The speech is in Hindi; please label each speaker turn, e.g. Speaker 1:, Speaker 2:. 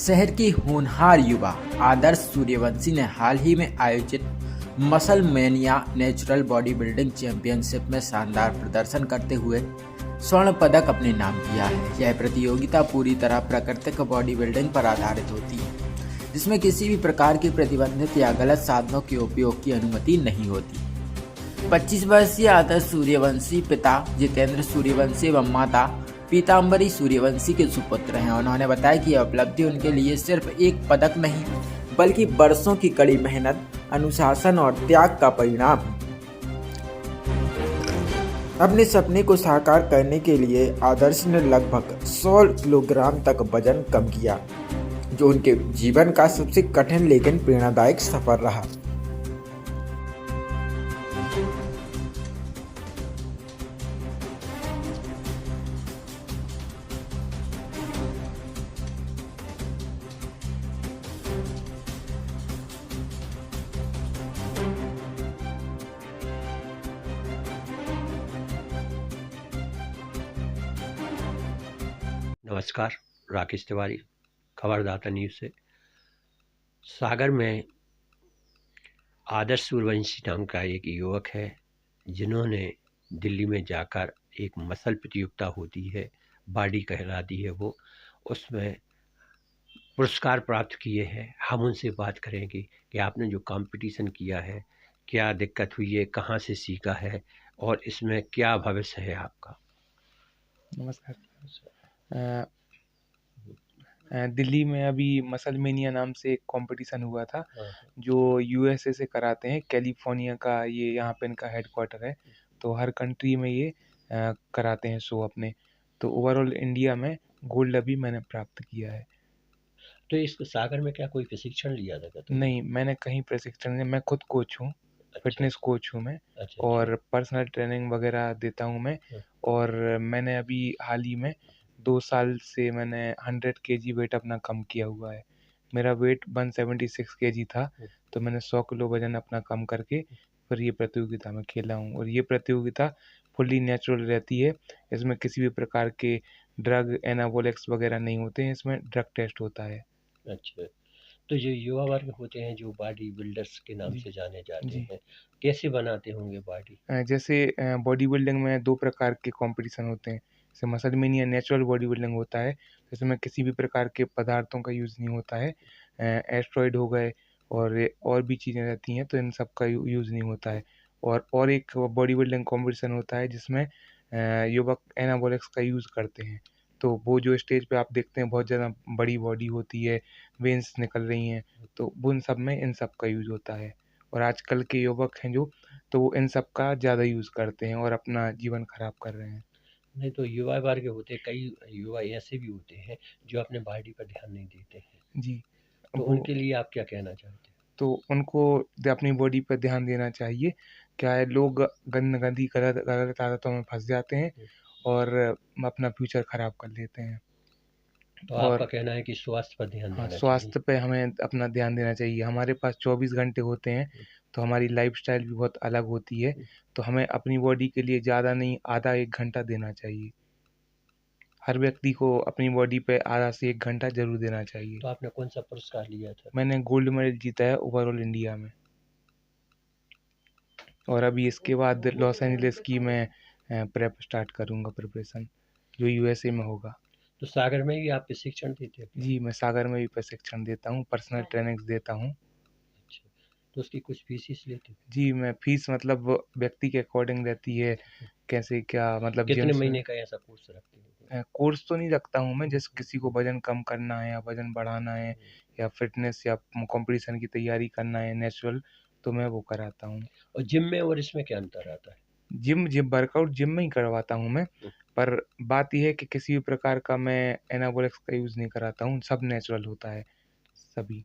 Speaker 1: शहर की होनहार युवा आदर्श सूर्यवंशी ने हाल ही में आयोजित muscle mania natural body building championship में शानदार प्रदर्शन करते हुए स्वर्ण पदक अपने नाम किया है। यह प्रतियोगिता पूरी तरह प्राकृतिक बॉडी बिल्डिंग पर आधारित होती है, जिसमें किसी भी प्रकार की प्रतिबंधित या गलत साधनों के उपयोग की अनुमति नहीं होती। 25 वर्षीय आदर्श सूर्यवंशी पिता जितेंद्र सूर्यवंशी एवं माता पीताम्बरी सूर्यवंशी के सुपुत्र हैं। उन्होंने बताया कि यह उपलब्धि उनके लिए सिर्फ एक पदक नहीं, बल्कि वर्षों की कड़ी मेहनत, अनुशासन और त्याग का परिणाम है। अपने सपने को साकार करने के लिए आदर्श ने लगभग 100 किलोग्राम तक वजन कम किया, जो उनके जीवन का सबसे कठिन लेकिन प्रेरणादायक सफर रहा।
Speaker 2: नमस्कार, राकेश तिवारी, खबरदाता न्यूज़ से। सागर में आदर्श सूर्यवंशी नाम का एक युवक है, जिन्होंने दिल्ली में जाकर एक मसल प्रतियोगिता होती है, बॉडी कहलाती है वो, उसमें पुरस्कार प्राप्त किए हैं। हम उनसे बात करेंगे कि आपने जो कंपटीशन किया है, क्या दिक्कत हुई है, कहाँ से सीखा है और इसमें क्या भविष्य है आपका।
Speaker 3: नमस्कार। दिल्ली में अभी मसल मेनिया नाम से एक कंपटीशन हुआ था, जो यूएसए से कराते हैं। कैलिफोर्निया का ये यहाँ पे इनका हेडक्वार्टर है, तो हर कंट्री में ये कराते हैं शो अपने। तो ओवरऑल इंडिया में गोल्ड अभी मैंने प्राप्त किया है।
Speaker 2: तो इस सागर में क्या कोई प्रशिक्षण लिया था क्या?
Speaker 3: नहीं, मैंने कहीं प्रशिक्षण नहीं, मैं खुद कोच हूँ, फिटनेस कोच हूँ मैं। और पर्सनल ट्रेनिंग वगैरह देता हूँ मैं। और मैंने अभी हाल ही में 2 साल से मैंने 100 केजी वेट अपना कम किया हुआ है। मेरा वेट 176 केजी था, तो मैंने 100 किलो वज़न अपना कम करके फिर ये प्रतियोगिता में खेला हूँ। और ये प्रतियोगिता फुल्ली नेचुरल रहती है, इसमें किसी भी प्रकार के ड्रग, एनाबॉलिक्स वगैरह नहीं होते हैं, इसमें ड्रग टेस्ट होता है।
Speaker 2: अच्छा, तो जो युवा वर्ग होते हैं, जो बॉडी बिल्डर्स के नाम से जाने जाते
Speaker 3: जी।
Speaker 2: हैं, कैसे बनाते होंगे बॉडी?
Speaker 3: जैसे बॉडी बिल्डिंग में 2 प्रकार के कॉम्पिटिशन होते हैं। जैसे muscle mania natural body building होता है, जिसमें किसी भी प्रकार के पदार्थों का यूज़ नहीं होता है। एस्टेरॉइड हो गए और भी चीज़ें रहती हैं, तो इन सब का यूज़ नहीं होता है। और एक बॉडी बिल्डिंग कॉम्पिटिशन होता है, जिसमें युवक एनाबॉलिक्स का यूज़ करते हैं। तो वो जो स्टेज पे आप देखते हैं, बहुत ज़्यादा बड़ी बॉडी होती है, वेन्स निकल रही हैं, तो वो इन सब का यूज़ होता है। और आजकल के युवक हैं जो, तो वो इन सब का ज़्यादा यूज़ करते हैं और अपना जीवन खराब कर रहे हैं।
Speaker 2: नहीं, तो युवा वर्ग होते, कई युवा ऐसे भी होते हैं जो अपने बॉडी पर ध्यान नहीं देते हैं,
Speaker 3: जी,
Speaker 2: तो
Speaker 3: वो
Speaker 2: उनके लिए आप क्या कहना चाहते हैं?
Speaker 3: तो उनको अपनी बॉडी पे ध्यान देना चाहिए। क्या है, लोग गंदी गलत गलत आदतों में फँस जाते हैं और अपना फ्यूचर खराब कर लेते हैं।
Speaker 2: तो आपका
Speaker 3: और
Speaker 2: कहना है कि स्वास्थ्य पर ध्यान
Speaker 3: हाँ,
Speaker 2: देना चाहिए।
Speaker 3: स्वास्थ्य पे हमें अपना ध्यान देना चाहिए। हमारे पास 24 घंटे होते हैं, तो हमारी लाइफ़स्टाइल भी बहुत अलग होती है। तो हमें अपनी बॉडी के लिए ज़्यादा नहीं, आधा 1 घंटा देना चाहिए। हर व्यक्ति को अपनी बॉडी पे आधा से 1 घंटा ज़रूर देना चाहिए।
Speaker 2: तो आपने कौन सा पुरस्कार लिया था?
Speaker 3: मैंने गोल्ड मेडल जीता है ओवरऑल इंडिया में। और अभी इसके बाद लॉस एंजलिस की मैं प्रेप स्टार्ट करूँगा, प्रिपरेशन, जो यूएसए में होगा।
Speaker 2: तो सागर में ही आप प्रशिक्षण देते हैं क्या?
Speaker 3: जी, मैं सागर में भी प्रशिक्षण देता हूँ, पर्सनल ट्रेनिंग्स देता हूँ।
Speaker 2: अच्छा, तो उसकी कुछ फीस लेते हैं?
Speaker 3: जी, मैं फ़ीस मतलब व्यक्ति के अकॉर्डिंग रहती है, कैसे क्या मतलब
Speaker 2: कितने
Speaker 3: जेंट्स में
Speaker 2: महीने का ऐसा कोर्स रखते हैं?
Speaker 3: कोर्स तो नहीं रखता हूँ मैं, जैसे किसी को वज़न कम करना है या वज़न बढ़ाना है या फ़िटनेस या कॉम्पिटिशन की तैयारी करना है नेचुरल, तो मैं वो कराता हूँ।
Speaker 2: और जिम में और इसमें क्या अंतर आता है?
Speaker 3: जिम वर्कआउट जिम में ही करवाता हूँ मैं, पर बात ये है कि किसी भी प्रकार का मैं एनाबॉलिक्स का यूज़ नहीं कराता हूँ, सब नेचुरल होता है, सभी।